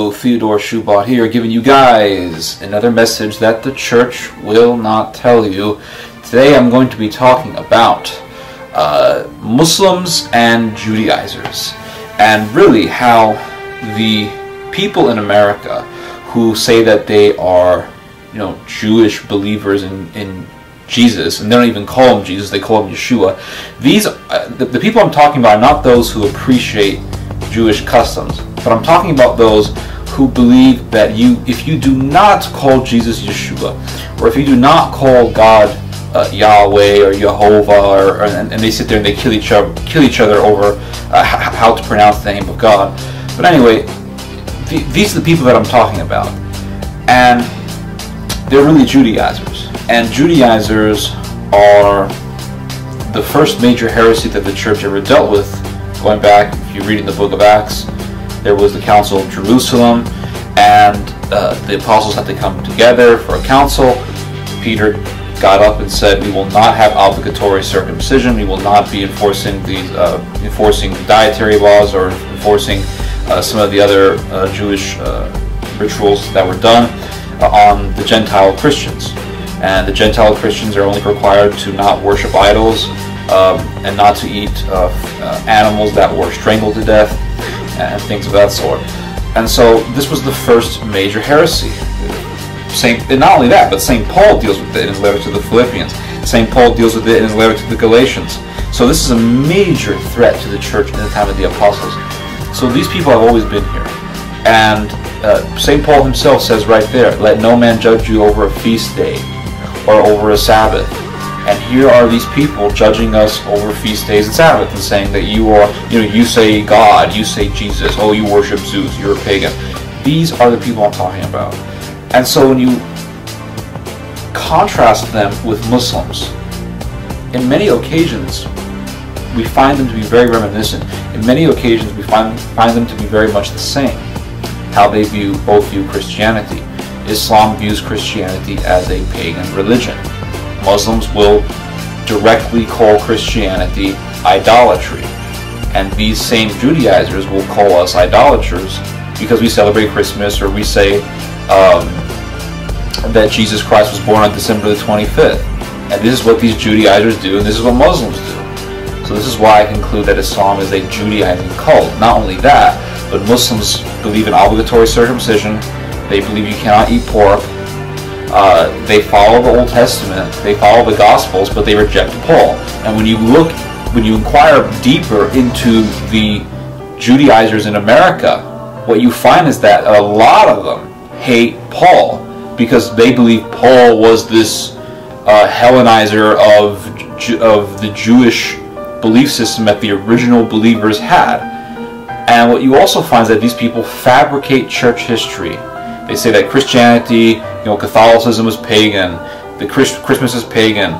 Hello, Theodore Shoebat here, giving you guys another message that the church will not tell you. Today I'm going to be talking about Muslims and Judaizers, and really how the people in America who say that they are, Jewish believers in Jesus, and they don't even call him Jesus, they call him Yeshua. These the people I'm talking about are not those who appreciate Jewish customs, but I'm talking about those who believe that if you do not call Jesus Yeshua, or if you do not call God Yahweh or Jehovah, and they sit there and they kill each other over how to pronounce the name of God. But anyway, these are the people that I'm talking about, and they're really Judaizers. And Judaizers are the first major heresy that the church ever dealt with. Going back, if you read in the book of Acts, there was the Council of Jerusalem, and the apostles had to come together for a council. Peter got up and said, "We will not have obligatory circumcision. We will not be enforcing dietary laws or enforcing some of the other Jewish rituals that were done on the Gentile Christians. And the Gentile Christians are only required to not worship idols and not to eat animals that were strangled to death and things of that sort." And so this was the first major heresy. And not only that, but St. Paul deals with it in his letter to the Philippians. St. Paul deals with it in his letter to the Galatians. So this is a major threat to the church in the time of the apostles. So these people have always been here. And St. Paul himself says right there, "Let no man judge you over a feast day or over a Sabbath." And here are these people judging us over feast days and Sabbath and saying that you say God, you say Jesus, oh, you worship Zeus, you're a pagan. These are the people I'm talking about. And so when you contrast them with Muslims, in many occasions we find them to be very reminiscent. In many occasions we find them to be very much the same. How they both view Christianity. Islam views Christianity as a pagan religion. Muslims will directly call Christianity idolatry. And these same Judaizers will call us idolaters because we celebrate Christmas, or we say that Jesus Christ was born on December the 25th. And this is what these Judaizers do, and this is what Muslims do. So this is why I conclude that Islam is a Judaizing cult. Not only that, but Muslims believe in obligatory circumcision. They believe you cannot eat pork. They follow the Old Testament. They follow the Gospels, but they reject Paul. And when you inquire deeper into the Judaizers in America, what you find is that a lot of them hate Paul because they believe Paul was this Hellenizer of the Jewish belief system that the original believers had. And what you also find is that these people fabricate church history. They say that Christianity, Catholicism is pagan, Christmas is pagan,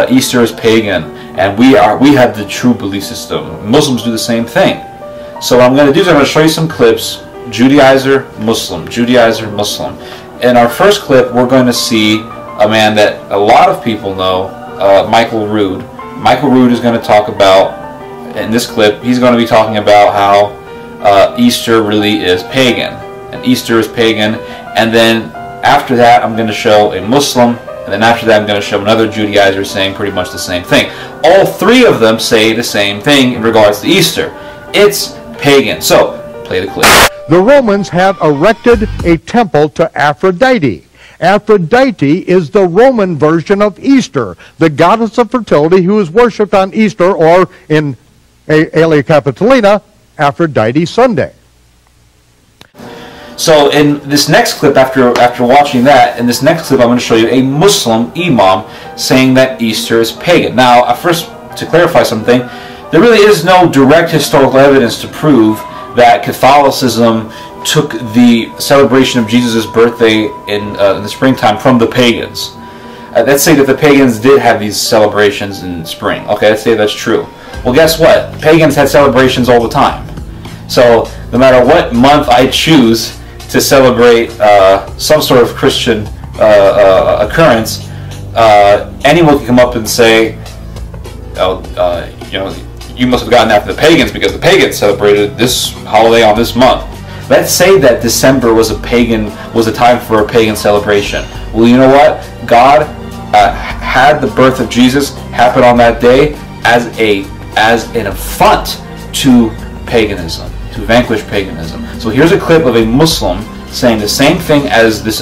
Easter is pagan, and we have the true belief system. Muslims do the same thing. So what I'm going to do is I'm going to show you some clips: Judaizer, Muslim, Judaizer, Muslim. In our first clip, we're going to see a man that a lot of people know, Michael Rood. Michael Rood is going to talk about, in this clip, he's going to be talking about how Easter really is pagan. And Easter is pagan. And then after that, I'm going to show a Muslim. And then after that, I'm going to show another Judaizer saying pretty much the same thing. All three of them say the same thing in regards to Easter. It's pagan. So, play the clip. The Romans have erected a temple to Aphrodite. Aphrodite is the Roman version of Easter, the goddess of fertility who is worshipped on Easter, or in Aelia Capitolina, Aphrodite Sunday. So in this next clip, after watching that, in this next clip I'm going to show you a Muslim imam saying that Easter is pagan. Now, first, to clarify something, there really is no direct historical evidence to prove that Catholicism took the celebration of Jesus' birthday in the springtime from the pagans. Let's say that the pagans did have these celebrations in spring. Okay, let's say that's true. Well, guess what? Pagans had celebrations all the time. So no matter what month I choose to celebrate some sort of Christian occurrence, anyone can come up and say, "Oh, you must have gotten that from the pagans because the pagans celebrated this holiday on this month." Let's say that December was a time for a pagan celebration. Well, you know what? God had the birth of Jesus happen on that day as an affront to paganism, to vanquish paganism. So here's a clip of a Muslim saying the same thing as this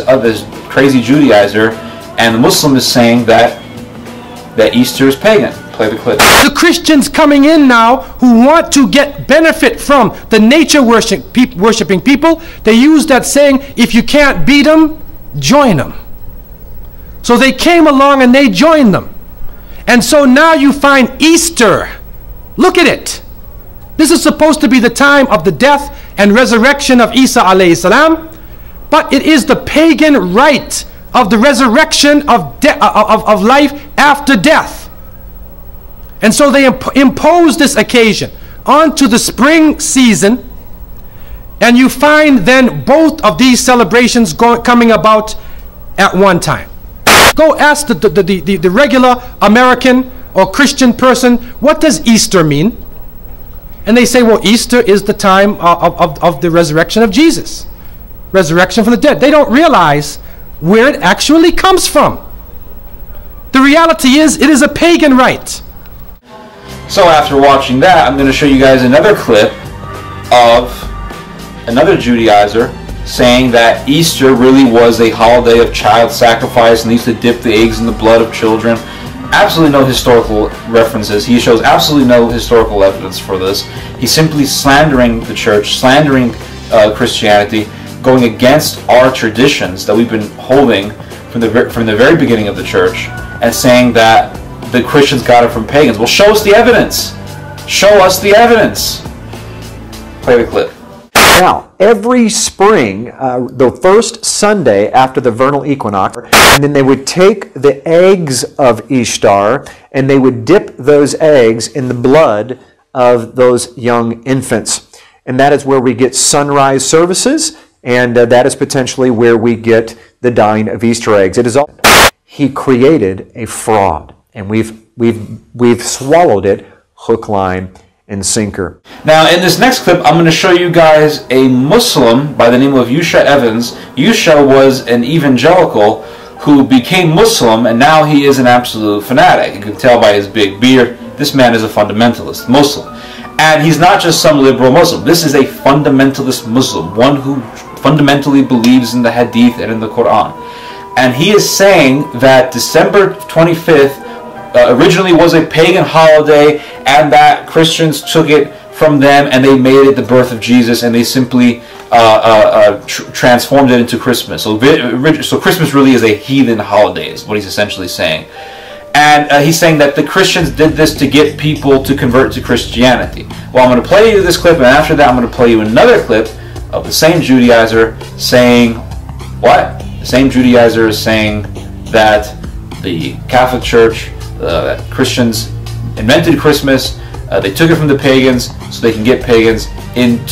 crazy Judaizer, and the Muslim is saying that Easter is pagan. Play the clip. The Christians coming in now who want to get benefit from the nature worshiping people, they use that saying, if you can't beat them, join them. So they came along and they joined them. And so now you find Easter. Look at it. This is supposed to be the time of the death and resurrection of Isa alayhi salam, but it is the pagan rite of the resurrection of life after death. And so they impose this occasion onto the spring season, and you find then both of these celebrations coming about at one time. Go ask the regular American or Christian person, what does Easter mean? And they say, well, Easter is the time of the resurrection of Jesus. Resurrection from the dead. They don't realize where it actually comes from. The reality is, it is a pagan rite. So after watching that, I'm going to show you guys another clip of another Judaizer saying that Easter really was a holiday of child sacrifice and they used to dip the eggs in the blood of children. Absolutely no historical references. He shows absolutely no historical evidence for this. He's simply slandering the church, slandering Christianity, going against our traditions that we've been holding from the very beginning of the church, and saying that the Christians got it from pagans. Well, show us the evidence. Show us the evidence. Play the clip. Now, every spring, the first Sunday after the vernal equinox, and then they would take the eggs of Ishtar and they would dip those eggs in the blood of those young infants. And that is where we get sunrise services, and that is potentially where we get the dying of Easter eggs. It is all. He created a fraud, and we've swallowed it hook, line, and sinker. Now, in this next clip, I'm going to show you guys a Muslim by the name of Yusha Evans. Yusha was an evangelical who became Muslim, and now he is an absolute fanatic. You can tell by his big beard, this man is a fundamentalist Muslim. And he's not just some liberal Muslim. This is a fundamentalist Muslim, one who fundamentally believes in the Hadith and in the Quran. And he is saying that December 25th originally was a pagan holiday, and that Christians took it from them and they made it the birth of Jesus, and they simply transformed it into Christmas. So Christmas really is a heathen holiday, is what he's essentially saying. And he's saying that the Christians did this to get people to convert to Christianity. Well, I'm going to play you this clip, and after that I'm going to play you another clip of the same Judaizer saying what? The same Judaizer is saying that the Catholic Church, that Christians invented Christmas, they took it from the pagans so they can get pagans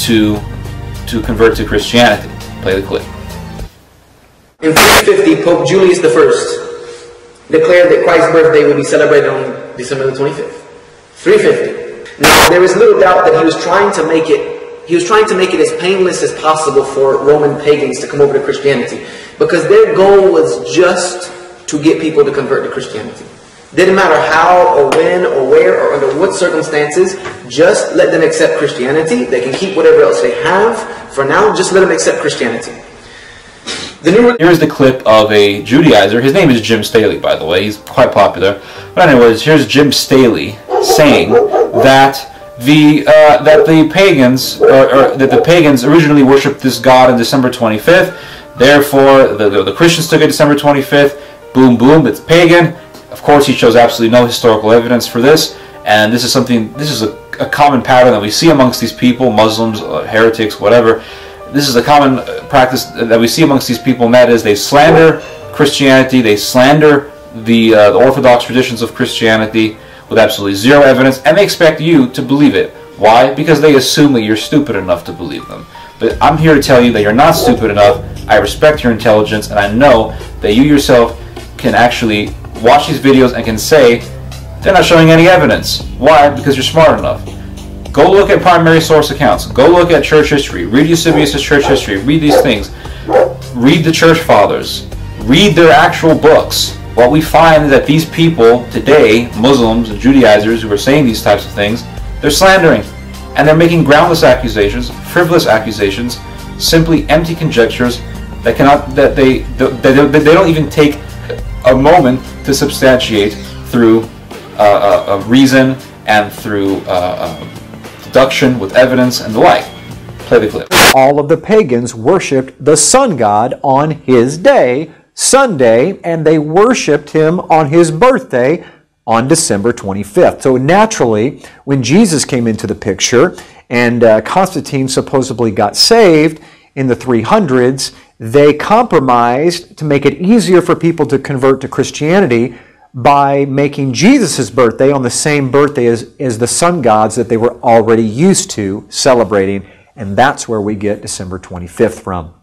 to convert to Christianity. Play the clip. In 350, Pope Julius I declared that Christ's birthday would be celebrated on December the 25th. 350. Now, there is little doubt that he was trying to make it as painless as possible for Roman pagans to come over to Christianity, because their goal was just to get people to convert to Christianity. Didn't matter how or when or where or under what circumstances, just let them accept Christianity. They can keep whatever else they have. For now, just let them accept Christianity. Here's the clip of a Judaizer. His name is Jim Staley, by the way. He's quite popular. But anyways, here's Jim Staley saying that the pagans originally worshipped this god on December 25th. Therefore, the Christians took it December 25th. Boom, boom, it's pagan. Of course, he shows absolutely no historical evidence for this, and this is a common pattern that we see amongst these people, Muslims, heretics, whatever. This is a common practice that we see amongst these people, and that is they slander Christianity, they slander the orthodox traditions of Christianity with absolutely zero evidence, and they expect you to believe it. Why? Because they assume that you're stupid enough to believe them. But I'm here to tell you that you're not stupid enough. I respect your intelligence, and I know that you yourself can actually watch these videos and can say they're not showing any evidence. Why? Because you're smart enough. Go look at primary source accounts. Go look at church history. Read Eusebius' church history. Read these things. Read the church fathers. Read their actual books. What we find is that these people today, Muslims and Judaizers who are saying these types of things, they're slandering. And they're making groundless accusations, frivolous accusations, simply empty conjectures that they don't even take a moment to substantiate through reason and through deduction with evidence and the like. Play the clip. All of the pagans worshipped the sun god on his day, Sunday, and they worshipped him on his birthday on December 25th. So naturally, when Jesus came into the picture and Constantine supposedly got saved in the 300s, they compromised to make it easier for people to convert to Christianity by making Jesus' birthday on the same birthday as the sun gods that they were already used to celebrating, and that's where we get December 25th from.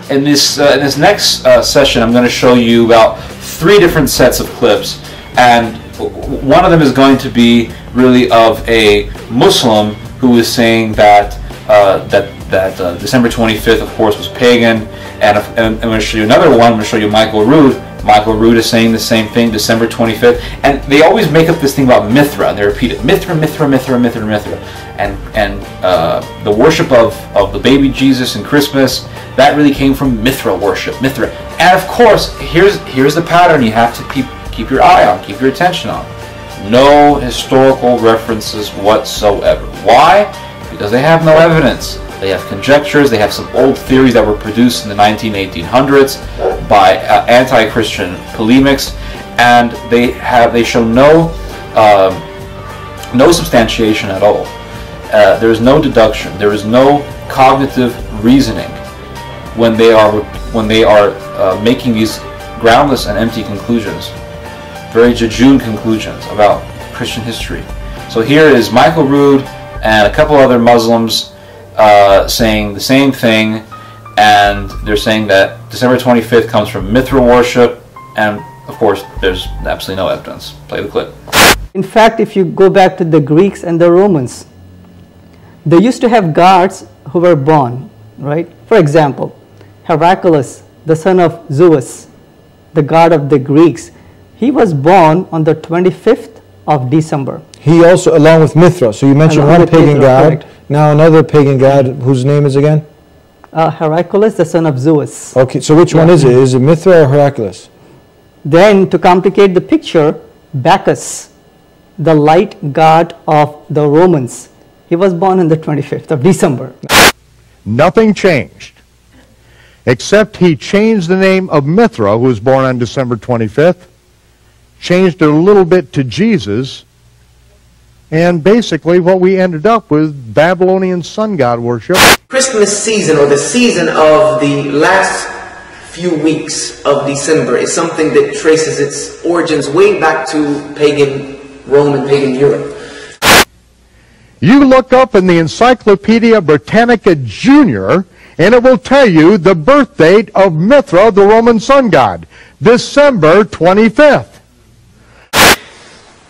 In this next session, I'm going to show you about 3 different sets of clips, and one of them is going to be really of a Muslim who is saying that December 25th, of course, was pagan, and I'm going to show you another one. I'm going to show you Michael Rood. Michael Rood is saying the same thing, December 25th, and they always make up this thing about Mithra, and they repeat it, Mithra, Mithra, Mithra, Mithra, Mithra, and the worship of the baby Jesus and Christmas, that really came from Mithra worship, Mithra, and of course, here's the pattern you have to keep your eye on, keep your attention on. No historical references whatsoever. Why? Because they have no evidence. They have conjectures, they have some old theories that were produced in the 1800s by anti-Christian polemics, and they show no substantiation at all. There is no deduction, there is no cognitive reasoning when they are making these groundless and empty conclusions, very jejune conclusions about Christian history. So here is Michael Rood and a couple other Muslims saying the same thing, and they're saying that December 25th comes from Mithra worship, and of course there's absolutely no evidence. Play the clip. In fact, if you go back to the Greeks and the Romans, they used to have gods who were born, right? For example, Heracles, the son of Zeus, the god of the Greeks, he was born on the 25th of December. He also, along with Mithra, so you mentioned one pagan god, correct. Now another pagan god, whose name is again? Heracles, the son of Zeus. Okay, so which one is it? Is it Mithra or Heracles? Then, to complicate the picture, Bacchus, the light god of the Romans, he was born on the 25th of December. Nothing changed, except he changed the name of Mithra, who was born on December 25th, changed it a little bit to Jesus, and basically what we ended up with, Babylonian sun god worship. Christmas season, or the season of the last few weeks of December, is something that traces its origins way back to pagan Rome and pagan Europe. You look up in the Encyclopedia Britannica Junior, and it will tell you the birth date of Mithra, the Roman sun god, December 25th.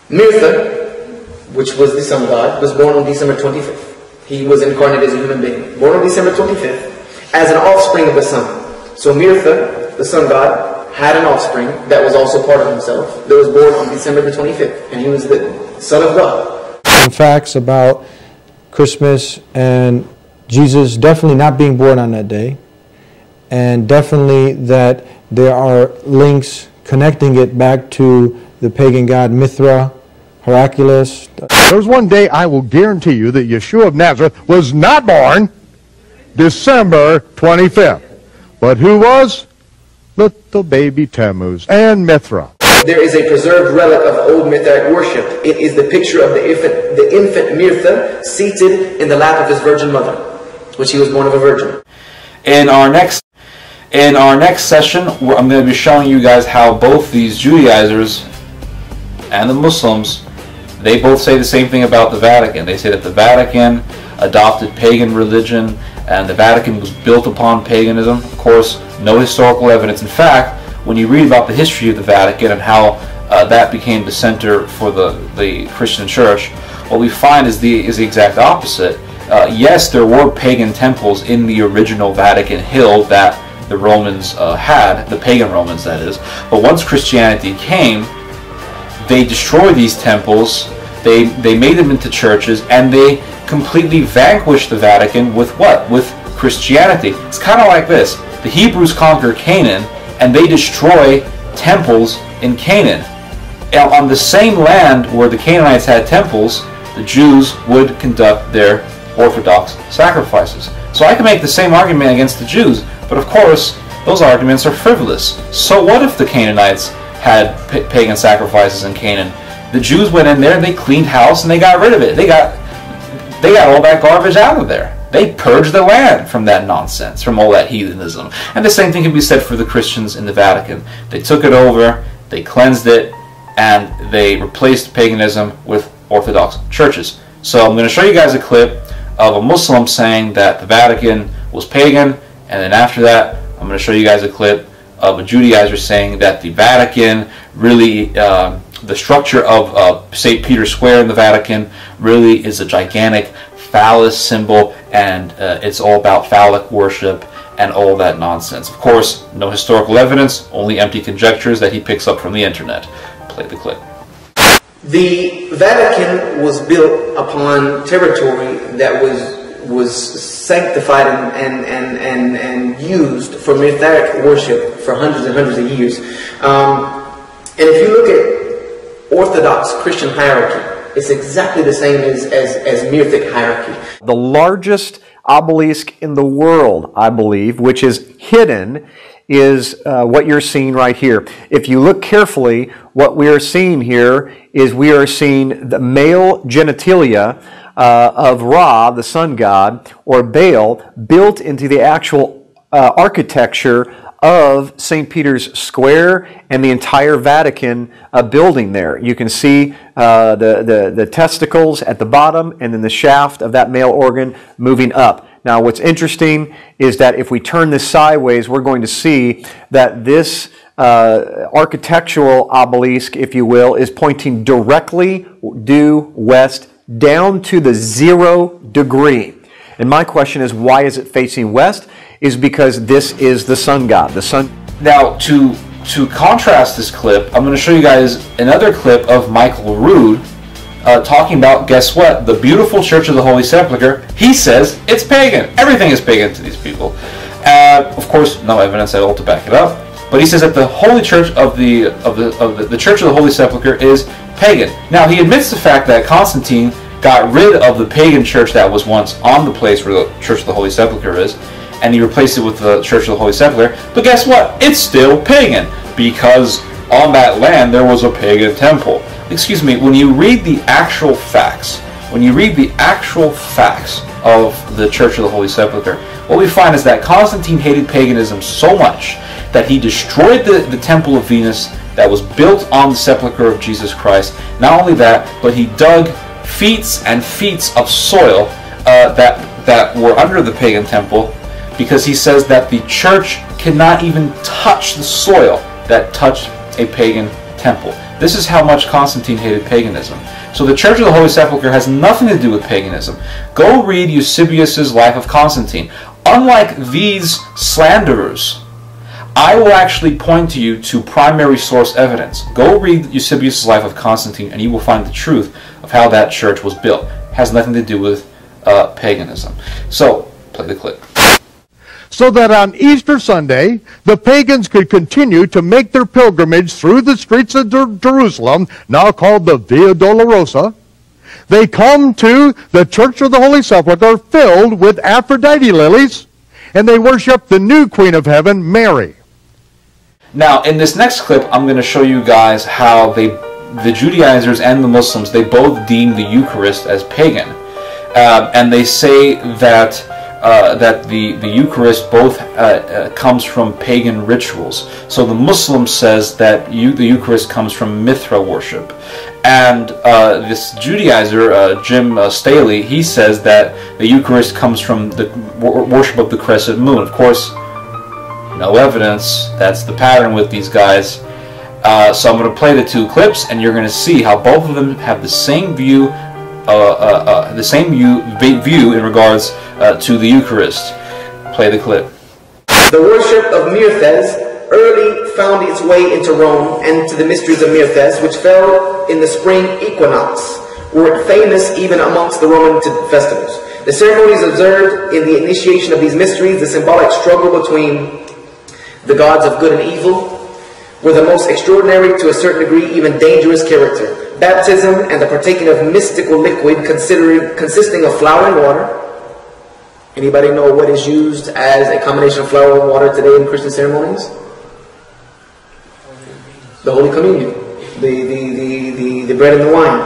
Mithra, which was the sun god, was born on December 25th. He was incarnate as a human being, born on December 25th, as an offspring of the sun. So Mithra, the sun god, had an offspring that was also part of himself, that was born on December the 25th, and he was the son of God. Some facts about Christmas and Jesus definitely not being born on that day, and definitely that there are links connecting it back to the pagan god Mithra, Heracles. There's one day I will guarantee you that Yeshua of Nazareth was not born December 25th. But who was? Little baby Tammuz and Mithra. There is a preserved relic of old Mithric worship. It is the picture of the infant Mithra seated in the lap of his virgin mother, which he was born of a virgin. In our next session, I'm going to be showing you guys how both these Judaizers and the Muslims, they both say the same thing about the Vatican. They say that the Vatican adopted pagan religion and the Vatican was built upon paganism. Of course, no historical evidence. In fact, when you read about the history of the Vatican and how that became the center for the Christian church, what we find is the exact opposite. Yes, there were pagan temples in the original Vatican Hill that the Romans had, the pagan Romans that is, but once Christianity came, they destroyed these temples, they made them into churches, and they completely vanquished the Vatican with what? With Christianity. It's kind of like this. The Hebrews conquer Canaan, and they destroy temples in Canaan. And on the same land where the Canaanites had temples, the Jews would conduct their Orthodox sacrifices. So I can make the same argument against the Jews, but of course, those arguments are frivolous. So what if the Canaanites had pagan sacrifices in Canaan? The Jews went in there and they cleaned house and they got rid of it. They got all that garbage out of there. They purged the land from that nonsense, from all that heathenism. And the same thing can be said for the Christians in the Vatican. They took it over, they cleansed it, and they replaced paganism with Orthodox churches. So I'm going to show you guys a clip of a Muslim saying that the Vatican was pagan, and then after that I'm going to show you guys a clip of a Judaizer saying that the Vatican really, the structure of St. Peter's Square in the Vatican really is a gigantic phallus symbol, and it's all about phallic worship and all that nonsense. Of course, no historical evidence, only empty conjectures that he picks up from the internet. Play the clip. The Vatican was built upon territory that was sanctified and used for Mithric worship for hundreds and hundreds of years. And if you look at Orthodox Christian hierarchy, it's exactly the same as Mithric hierarchy. The largest obelisk in the world, I believe, which is hidden, is what you're seeing right here. If you look carefully, what we are seeing here is we are seeing the male genitalia of Ra, the sun god, or Baal, built into the actual architecture of St. Peter's Square and the entire Vatican building there. You can see the testicles at the bottom and then the shaft of that male organ moving up. Now what's interesting is that if we turn this sideways, we're going to see that this architectural obelisk, if you will, is pointing directly due west down to the 0 degree. And my question is, why is it facing west? Is because this is the sun god. The sun. Now, to contrast this clip, I'm going to show you guys another clip of Michael Rood talking about, guess what? The beautiful Church of the Holy Sepulchre. He says it's pagan. Everything is pagan to these people. Of course, no evidence at all to back it up. But he says that the Holy Church of the Church of the Holy Sepulchre is pagan. Now, he admits the fact that Constantine got rid of the pagan church that was once on the place where the Church of the Holy Sepulchre is, and he replaced it with the Church of the Holy Sepulchre. But guess what? It's still pagan, because on that land there was a pagan temple. Excuse me, when you read the actual facts, of the Church of the Holy Sepulchre, what we find is that Constantine hated paganism so much that he destroyed the temple of Venus that was built on the sepulchre of Jesus Christ. Not only that, but he dug feet and feet of soil that were under the pagan temple, because he says that the church cannot even touch the soil that touched a pagan temple. This is how much Constantine hated paganism. So the Church of the Holy Sepulchre has nothing to do with paganism. Go read Eusebius's Life of Constantine. Unlike these slanderers, I will actually point to you to primary source evidence. Go read Eusebius's Life of Constantine and you will find the truth of how that church was built. It has nothing to do with paganism. So, play the clip. So that on Easter Sunday, the pagans could continue to make their pilgrimage through the streets of Jerusalem, now called the Via Dolorosa. They come to the Church of the Holy Sepulchre filled with Aphrodite lilies, and they worship the new Queen of Heaven, Mary. Now, in this next clip, I'm going to show you guys how the Judaizers and the Muslims, they both deem the Eucharist as pagan. And they say that the Eucharist both comes from pagan rituals. So the Muslim says that the Eucharist comes from Mithra worship. And this Judaizer, Jim Staley, he says that the Eucharist comes from the worship of the crescent moon. Of course, no evidence. That's the pattern with these guys. So I'm going to play the two clips, and you're going to see how both of them have the same view view in regards to the Eucharist. Play the clip. The worship of Myrthes early found its way into Rome and to the mysteries of Myrthes, which fell in the spring equinox, were famous even amongst the Roman festivals. The ceremonies observed in the initiation of these mysteries, the symbolic struggle between the gods of good and evil, were the most extraordinary, to a certain degree, even dangerous character. Baptism and the partaking of mystical liquid consisting of flour and water. Anybody know what is used as a combination of flour and water today in Christian ceremonies? The Holy Communion, the bread and the wine.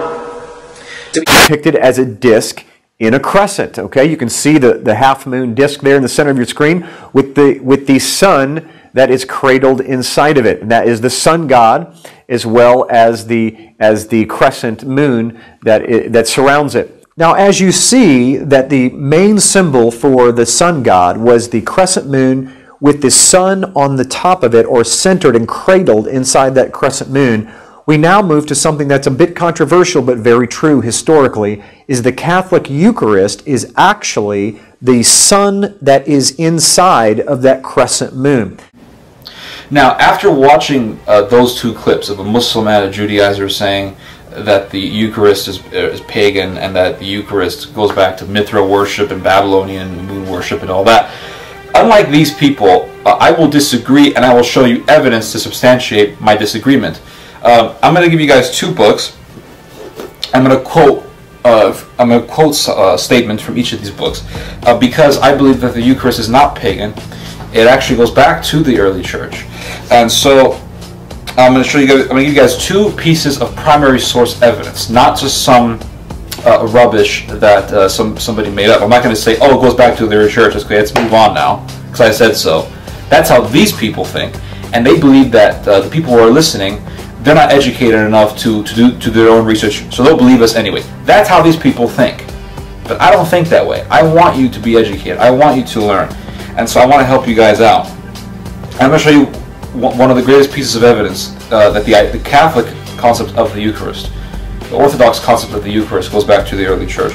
To be depicted as a disc in a crescent. Okay, you can see the half moon disc there in the center of your screen with the sun that is cradled inside of it. And that is the sun god, as well as the crescent moon that surrounds it. Now, as you see that the main symbol for the sun god was the crescent moon with the sun on the top of it, or centered and cradled inside that crescent moon, we now move to something that's a bit controversial but very true historically, is the Catholic Eucharist is actually the sun that is inside of that crescent moon. Now, after watching those two clips of a Muslim and a Judaizer saying that the Eucharist is pagan and that the Eucharist goes back to Mithra worship and Babylonian moon worship and all that, unlike these people, I will disagree, and I will show you evidence to substantiate my disagreement. I'm going to give you guys two books. I'm going to quote statements from each of these books because I believe that the Eucharist is not pagan. It actually goes back to the early church, and so I'm going to show you guys. I'm going to give you guys two pieces of primary source evidence, not just some rubbish that somebody made up. I'm not going to say, "Oh, it goes back to the early church." Okay, let's move on now because I said so. That's how these people think, and they believe that the people who are listening, they're not educated enough to do their own research, so they'll believe us anyway. That's how these people think. But I don't think that way. I want you to be educated. I want you to learn. And so I want to help you guys out. I'm going to show you one of the greatest pieces of evidence that the Catholic concept of the Eucharist, the Orthodox concept of the Eucharist, goes back to the early church.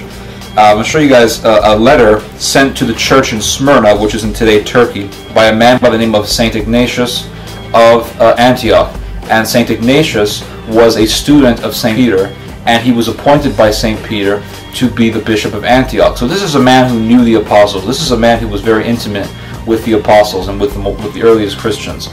I'm going to show you guys a letter sent to the church in Smyrna, which is in today Turkey, by a man by the name of Saint Ignatius of Antioch. And Saint Ignatius was a student of Saint Peter, and he was appointed by Saint Peter to be the Bishop of Antioch. So this is a man who knew the apostles. This is a man who was very intimate with the apostles and with the earliest Christians.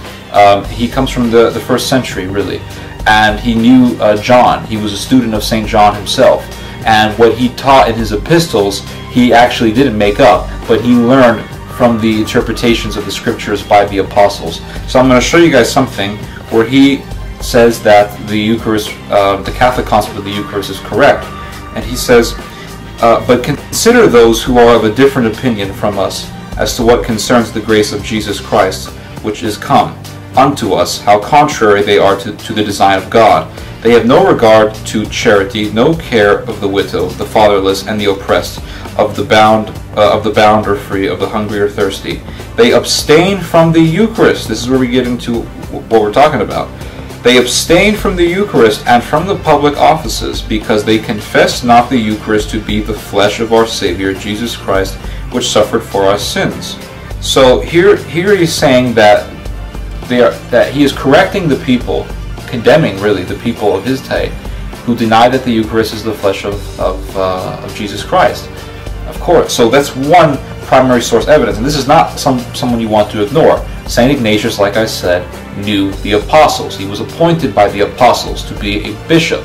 He comes from the first century, really, and he knew John. He was a student of Saint John himself, and what he taught in his epistles, he actually didn't make up, but he learned from the interpretations of the scriptures by the apostles. So I'm going to show you guys something where he says that the Eucharist, the Catholic concept of the Eucharist is correct. And he says, but consider those who are of a different opinion from us as to what concerns the grace of Jesus Christ, which is come unto us, how contrary they are to the design of God. They have no regard to charity, no care of the widow, the fatherless, and the oppressed, of the bound or free, of the hungry or thirsty. They abstain from the Eucharist. This is where we get into what we're talking about. They abstain from the Eucharist and from the public offices, because they confess not the Eucharist to be the flesh of our Savior, Jesus Christ, which suffered for our sins. So here he's saying that he is correcting the people, condemning really the people of his day, who deny that the Eucharist is the flesh of Jesus Christ. Of course, so that's one primary source evidence, and this is not someone you want to ignore. Saint Ignatius, like I said, knew the apostles. He was appointed by the apostles to be a bishop.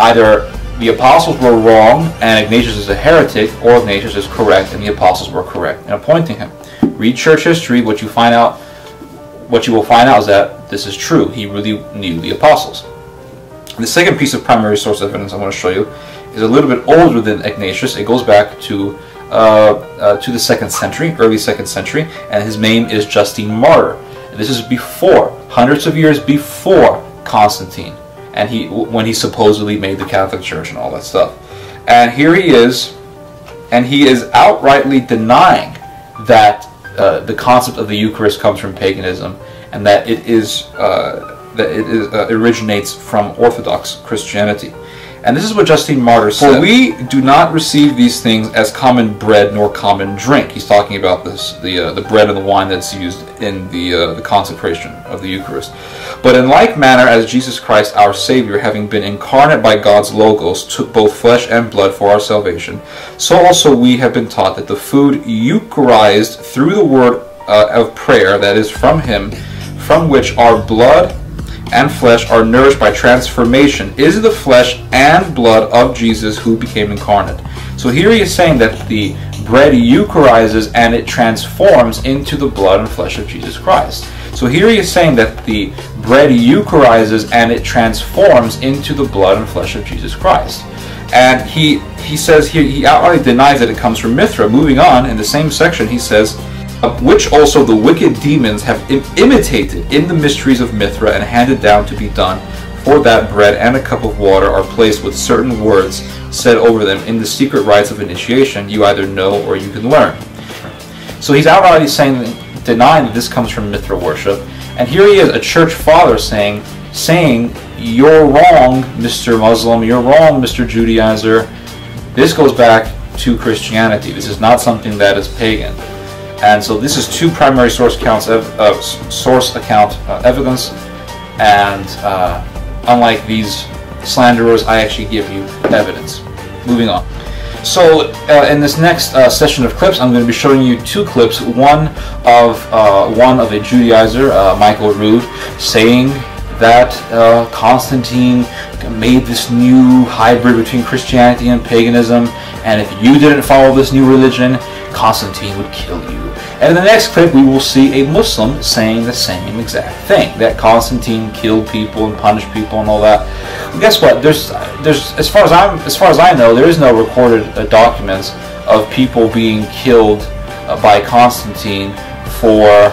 Either the apostles were wrong and Ignatius is a heretic, or Ignatius is correct and the apostles were correct in appointing him. Read church history. What you will find out is that this is true. He really knew the apostles. The second piece of primary source evidence I want to show you is a little bit older than Ignatius. It goes back to the 2nd century, early 2nd century, and his name is Justine Martyr. And this is before, hundreds of years before Constantine, and when he supposedly made the Catholic Church and all that stuff. And here he is, and he is outrightly denying that the concept of the Eucharist comes from paganism, and that it originates from Orthodox Christianity. And this is what Justine Martyr said. For we do not receive these things as common bread nor common drink. He's talking about this, the bread and the wine that's used in the consecration of the Eucharist. But in like manner as Jesus Christ our Savior, having been incarnate by God's Logos, took both flesh and blood for our salvation, so also we have been taught that the food Eucharized through the word of prayer, that is from Him, from which our blood and flesh are nourished by transformation, is the flesh and blood of Jesus who became incarnate. So here he is saying that the bread eucharizes and it transforms into the blood and flesh of Jesus Christ. So here he is saying that the bread eucharizes and it transforms into the blood and flesh of Jesus Christ. And he says here, he outright denies that it comes from Mithra. Moving on, in the same section, he says, which also the wicked demons have imitated in the mysteries of Mithra and handed down to be done. For that bread and a cup of water are placed with certain words said over them in the secret rites of initiation. You either know or you can learn. So he's outright denying that this comes from Mithra worship. And here he is, a church father, saying, you're wrong, Mr. Muslim, you're wrong, Mr. Judaizer. This goes back to Christianity. This is not something that is pagan. And so this is two primary source account evidence, and unlike these slanderers, I actually give you evidence. Moving on. So in this next session of clips, I'm going to be showing you two clips. One of a Judaizer, Michael Rood, saying that Constantine made this new hybrid between Christianity and paganism, and if you didn't follow this new religion, Constantine would kill you. And in the next clip, we will see a Muslim saying the same exact thing, that Constantine killed people and punished people and all that. And guess what? There's as far as I know, there is no recorded documents of people being killed by Constantine for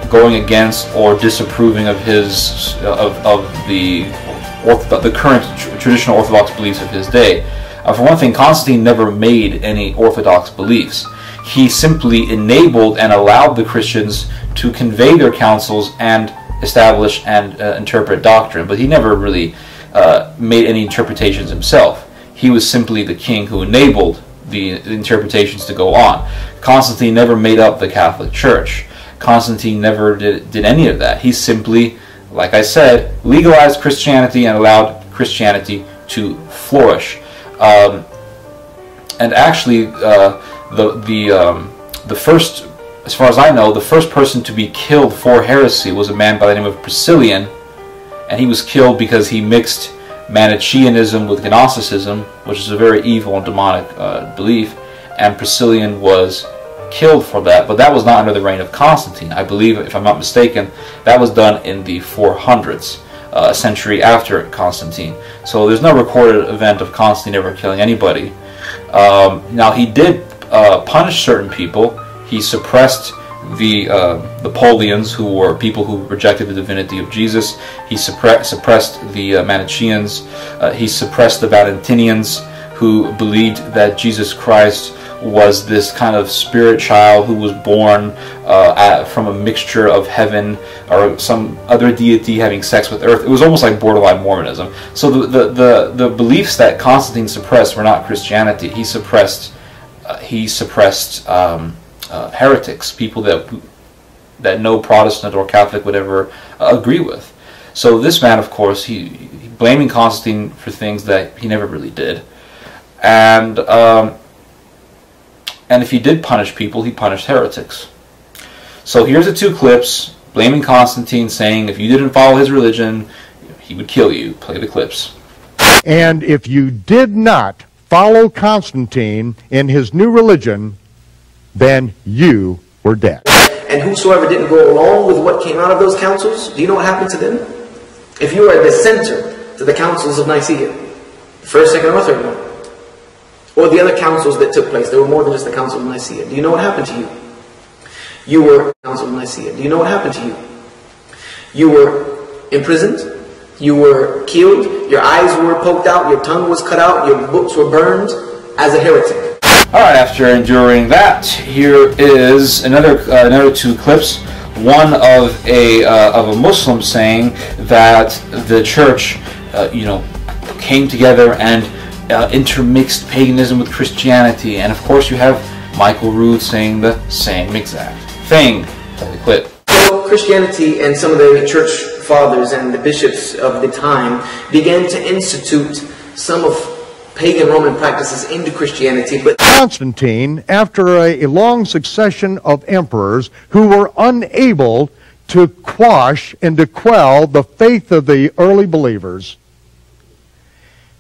going against or disapproving of his the current traditional Orthodox beliefs of his day. For one thing, Constantine never made any Orthodox beliefs. He simply enabled and allowed the Christians to convey their counsels and establish and interpret doctrine, but he never really made any interpretations himself. He was simply the king who enabled the interpretations to go on. Constantine never made up the Catholic Church. Constantine never did any of that. He simply, like I said, legalized Christianity and allowed Christianity to flourish. And actually, the first, as far as I know, the first person to be killed for heresy was a man by the name of Priscillian, and he was killed because he mixed Manichaeanism with Gnosticism, which is a very evil and demonic belief, and Priscillian was killed for that, but that was not under the reign of Constantine. I believe, if I'm not mistaken, that was done in the 400s, a century after Constantine. So there's no recorded event of Constantine ever killing anybody. Now he did punish certain people. He suppressed the Paulians, who were people who rejected the divinity of Jesus. He suppressed the Manichaeans. He suppressed the Valentinians, who believed that Jesus Christ was this kind of spirit child who was born from a mixture of heaven or some other deity having sex with earth. It was almost like borderline Mormonism. So the beliefs that Constantine suppressed were not Christianity. He suppressed heretics, people that no Protestant or Catholic would ever agree with. So this man, of course, he blaming Constantine for things that he never really did, and if he did punish people, he punished heretics. So here's the two clips blaming Constantine, saying if you didn't follow his religion, he would kill you. Play the clips. And if you did not follow Constantine in his new religion, then you were dead. And whosoever didn't go along with what came out of those councils, do you know what happened to them? If you were a dissenter to the councils of Nicaea, the first, second, or third one, or the other councils that took place, there were more than just the council of Nicaea. Do you know what happened to you? You were council of Nicaea. Do you know what happened to you? You were imprisoned. You were killed. Your eyes were poked out. Your tongue was cut out. Your books were burned as a heretic. All right. After enduring that, here is another two clips. One of a Muslim saying that the church, came together and intermixed paganism with Christianity. And of course you have Michael Rood saying the same exact thing. Play the clip. So Christianity and some of the church fathers and the bishops of the time began to institute some of pagan Roman practices into Christianity. But Constantine, after a long succession of emperors who were unable to quash and to quell the faith of the early believers,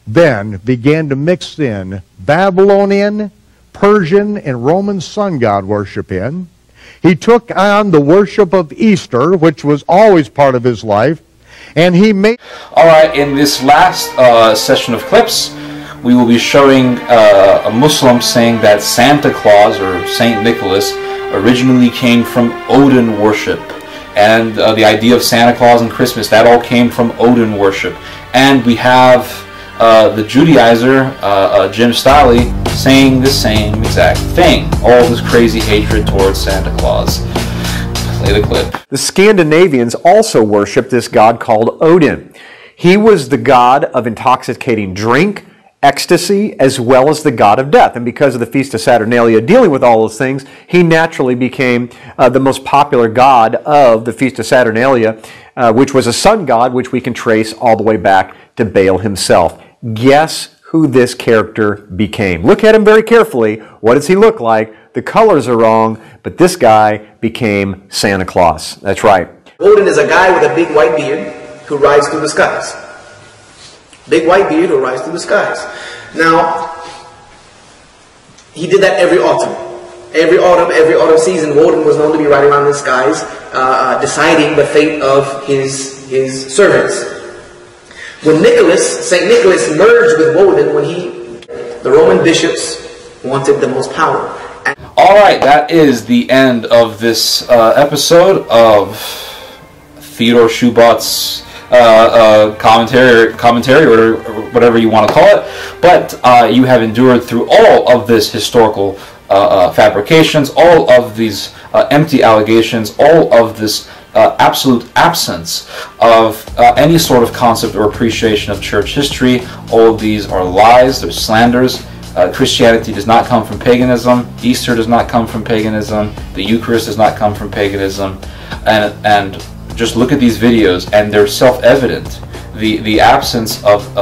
then began to mix in Babylonian, Persian, and Roman sun god worship in. He took on the worship of Easter, which was always part of his life, and he made... All right, in this last session of clips, we will be showing a Muslim saying that Santa Claus, or Saint Nicholas, originally came from Odin worship. And the idea of Santa Claus and Christmas, that all came from Odin worship. And we have the Judaizer, Jim Staley, saying the same exact thing. All this crazy hatred towards Santa Claus. Play the clip. The Scandinavians also worshiped this god called Odin. He was the god of intoxicating drink, ecstasy, as well as the god of death. And because of the Feast of Saturnalia dealing with all those things, he naturally became the most popular god of the Feast of Saturnalia, which was a sun god, which we can trace all the way back to Baal himself. Guess who this character became? Look at him very carefully. What does he look like? The colors are wrong, but this guy became Santa Claus. That's right. Odin is a guy with a big white beard who rides through the skies. Big white beard who rides through the skies. Now, he did that every autumn. Every autumn season, Odin was known to be riding around the skies, deciding the fate of his servants. When Saint Nicholas merged with Odin, the Roman bishops wanted the most power. Alright, that is the end of this episode of Theodore Shoebat's commentary, or whatever you want to call it. But you have endured through all of this historical fabrications, all of these empty allegations, all of this absolute absence of any sort of concept or appreciation of church history. All of these are lies, they're slanders. Christianity does not come from paganism. Easter does not come from paganism. The Eucharist does not come from paganism. And just look at these videos, and they're self-evident. The absence of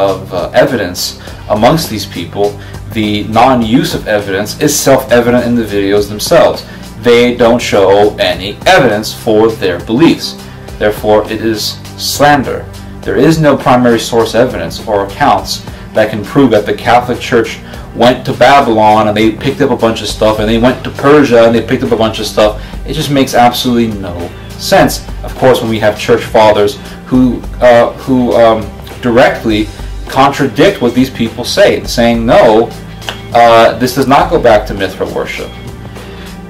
evidence amongst these people, the non-use of evidence, is self-evident in the videos themselves. They don't show any evidence for their beliefs. Therefore, it is slander. There is no primary source evidence or accounts that can prove that the Catholic Church went to Babylon and they picked up a bunch of stuff, and they went to Persia and they picked up a bunch of stuff. It just makes absolutely no sense. Of course, when we have church fathers who directly contradict what these people say, saying, no, this does not go back to Mithra worship.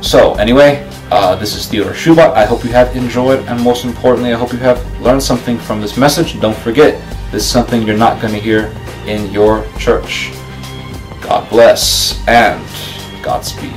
So anyway, this is Theodore Shoebat. I hope you have enjoyed, and most importantly, I hope you have learned something from this message. Don't forget, this is something you're not going to hear in your church. God bless and Godspeed.